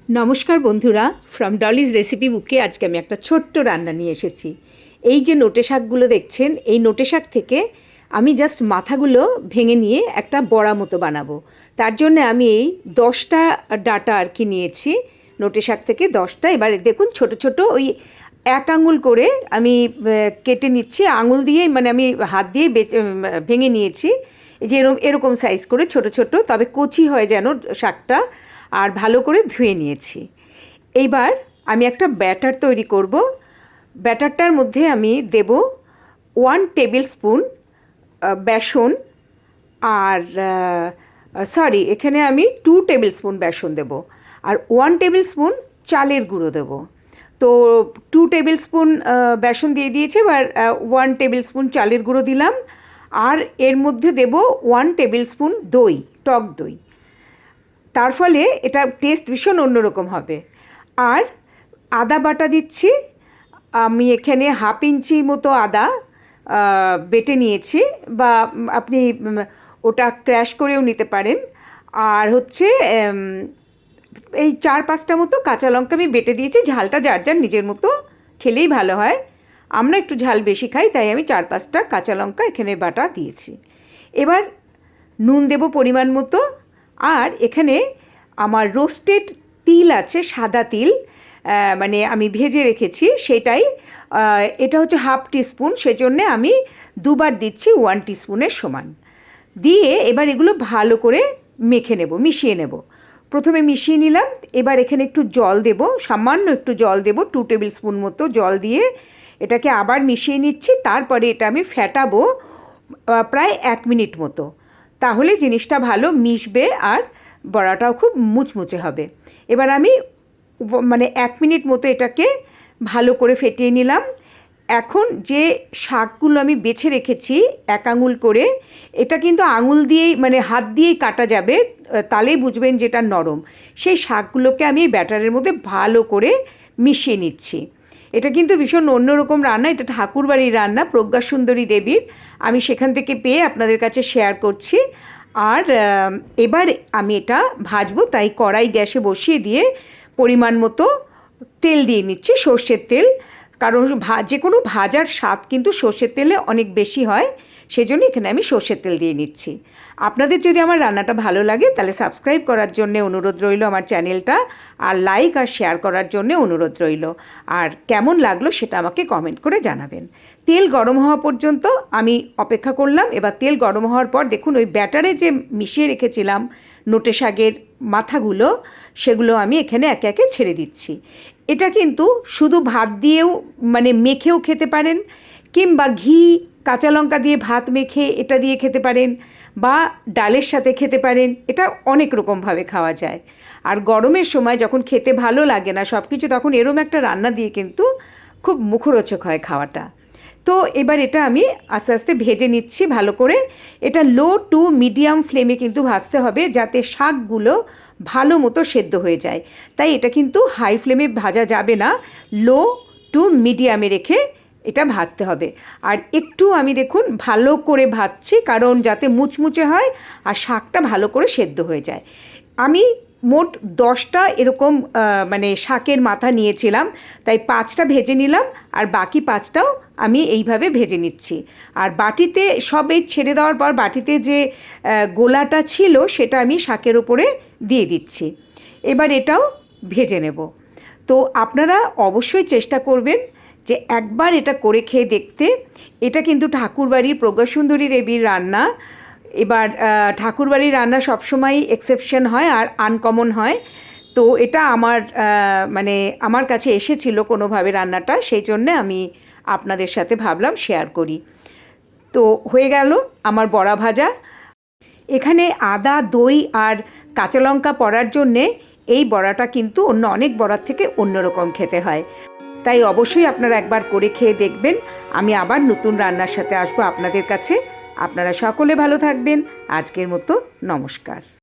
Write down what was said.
নমস্কার বন্ধুরা, from Dolly's recipe বুকে আজকে আমি একটা ছোট্ট রান্না নিয়ে এসেছি। এই যে নোটে শাকগুলো দেখছেন, এই নোটে শাক থেকে আমি জাস্ট মাথাগুলো ভেঙে নিয়ে একটা বড়া মতো বানাবো। তার জন্য আমি এই 10টা ডাঁটা আর কি নিয়েছি, নোটে শাক থেকে 10টা। এবারে দেখুন ছোট ছোট ওই 1 আঙুল করে আমি কেটে নিচ্ছি, আঙুল দিয়ে মানে আমি হাত দিয়ে ভেঙে নিয়েছি যে এরকম সাইজ করে ছোট ছোট, তবে কচি হয় যেন শাকটা, আর ভালো করে ধুয়ে নিয়েছি। এইবার আমি একটা ব্যাটার তৈরি করব। ব্যাটারটার মধ্যে আমি দেব 1 টেবিল স্পুন বেসন, আর এখানে আমি 2 টেবিল স্পুন বেসন দেব, আর 1 টেবিল স্পুন চালের গুঁড়ো দেব। তো 2 টেবিল স্পুন বেসন দিয়ে দিয়েছি, এবার 1 টেবিল স্পুন চালের গুঁড়ো দিলাম, আর এর মধ্যে দেব 1 টেবিল স্পুন দই, টক দই। তার ফলে এটা টেস্ট ভীষণ অন্যরকম হবে। আর আদা বাটা দিচ্ছি, আমি এখানে 1/2 ইঞ্চি মতো আদা বেটে নিয়েছি, বা আপনি ওটা ক্র্যাশ করেও নিতে পারেন। আর হচ্ছে এই 4-5টা মতো কাঁচা লঙ্কা আমি বেটে দিয়েছি। ঝালটা যার যার নিজের মতো খেলেই ভালো হয়, আমরা একটু ঝাল বেশি খাই, তাই আমি 4-5টা কাঁচা লঙ্কা এখানে বাটা দিয়েছি। এবার নুন দেব পরিমাণ মতো, আর এখানে আমার রোস্টেড তিল আছে, সাদা তিল, মানে আমি ভেজে রেখেছি সেটাই। এটা হচ্ছে 1/2 টিস্পুন, সেজন্যে আমি 2বার দিচ্ছি 1 টিস্পুনের সমান। দিয়ে এবার এগুলো ভালো করে মেখে নেব, মিশিয়ে নেব। প্রথমে মিশিয়ে নিলাম, এবার এখানে একটু জল দেব, সামান্য একটু জল দেব, 2 টেবিল স্পুন মতো জল দিয়ে এটাকে আবার মিশিয়ে নিচ্ছি। তারপরে এটা আমি ফেটাবো প্রায় 1 মিনিট মতো, তাহলে জিনিসটা ভালো মিশবে আর বড়াটাও খুব মুচমুচে হবে। এবার আমি মানে 1 মিনিট মতো এটাকে ভালো করে ফেটিয়ে নিলাম। এখন যে শাকগুলো আমি বেছে রেখেছি 1 আঙুল করে, এটা কিন্তু আঙুল দিয়েই মানে হাত দিয়েই কাটা যাবে, তাহলেই বুঝবেন যেটা নরম। সেই শাকগুলোকে আমি ব্যাটারের মধ্যে ভালো করে মিশিয়ে নিচ্ছি। এটা কিন্তু ভীষণ অন্যরকম রান্না, এটা ঠাকুরবাড়ির রান্না, প্রজ্ঞা সুন্দরী দেবীর। আমি সেখান থেকে পেয়ে আপনাদের কাছে শেয়ার করছি। আর এবার আমি এটা ভাজবো, তাই কড়াই গ্যাসে বসিয়ে দিয়ে পরিমাণ মতো তেল দিয়ে নিচ্ছি, সর্ষের তেল। কারণ যে কোনো ভাজার স্বাদ কিন্তু সর্ষের তেলে অনেক বেশি হয়, সেজন্য এখানে আমি সর্ষের তেল দিয়ে নিচ্ছি। আপনাদের যদি আমার রান্নাটা ভালো লাগে তাহলে সাবস্ক্রাইব করার জন্য অনুরোধ রইল আমার চ্যানেলটা, আর লাইক আর শেয়ার করার জন্য অনুরোধ রইল। আর কেমন লাগলো সেটা আমাকে কমেন্ট করে জানাবেন। তেল গরম হওয়া পর্যন্ত আমি অপেক্ষা করলাম। এবার তেল গরম হওয়ার পর দেখুন ওই ব্যাটারে যে মিশিয়ে রেখেছিলাম নোটে শাকের মাথাগুলো, সেগুলো আমি এখানে একে একে ছেড়ে দিচ্ছি। এটা কিন্তু শুধু ভাত দিয়েও মানে মেখেও খেতে পারেন, কিংবা ঘি কাঁচা লঙ্কা দিয়ে ভাত মেখে এটা দিয়ে খেতে পারেন, বা ডালের সাথে খেতে পারেন। এটা অনেক রকমভাবে খাওয়া যায়। আর গরমের সময় যখন খেতে ভালো লাগে না সব কিছু, তখন এরম একটা রান্না দিয়ে কিন্তু খুব মুখরোচক হয় খাওয়াটা। তো এবার এটা আমি আস্তে আস্তে ভেজে নিচ্ছি ভালো করে। এটা লো টু মিডিয়াম ফ্লেমে কিন্তু ভাজতে হবে, যাতে শাকগুলো ভালো মতো সেদ্ধ হয়ে যায়। তাই এটা কিন্তু হাই ফ্লেমে ভাজা যাবে না, লো টু মিডিয়ামে রেখে এটা ভাজতে হবে। আর একটু আমি দেখুন ভালো করে ভাজছি, কারণ যাতে মুচমুচে হয় আর শাকটা ভালো করে সেদ্ধ হয়ে যায়। আমি মোট 10টা এরকম মানে শাকের মাথা নিয়েছিলাম, তাই 5টা ভেজে নিলাম, আর বাকি 5টাও আমি এইভাবে ভেজে নিচ্ছি। আর বাটিতে সব এই ছেড়ে দেওয়ার পর বাটিতে যে গোলাটা ছিল সেটা আমি শাকের উপরে দিয়ে দিচ্ছি। এবার এটাও ভেজে নেব। তো আপনারা অবশ্যই চেষ্টা করবেন যে একবার এটা করে খেয়ে দেখতে। এটা কিন্তু ঠাকুরবাড়ির প্রজ্ঞাসুন্দরী দেবীর রান্না। এবার ঠাকুরবাড়ির রান্না সবসময়ই এক্সেপশন হয় আর আনকমন হয়। তো এটা আমার মানে আমার কাছে এসেছিল কোনোভাবে রান্নাটা, সেই জন্যে আমি আপনাদের সাথে ভাবলাম শেয়ার করি। তো হয়ে গেল আমার বড়া ভাজা। এখানে আদা, দই আর কাঁচা লঙ্কা পড়ার জন্যে এই বড়াটা কিন্তু অন্য অনেক বড়ার থেকে অন্যরকম খেতে হয়। তাই অবশ্যই আপনারা একবার করে খেয়ে দেখবেন। আমি আবার নতুন রান্নার সাথে আসবো আপনাদের কাছে। আপনারা সকলে ভালো থাকবেন। আজকের মতো নমস্কার।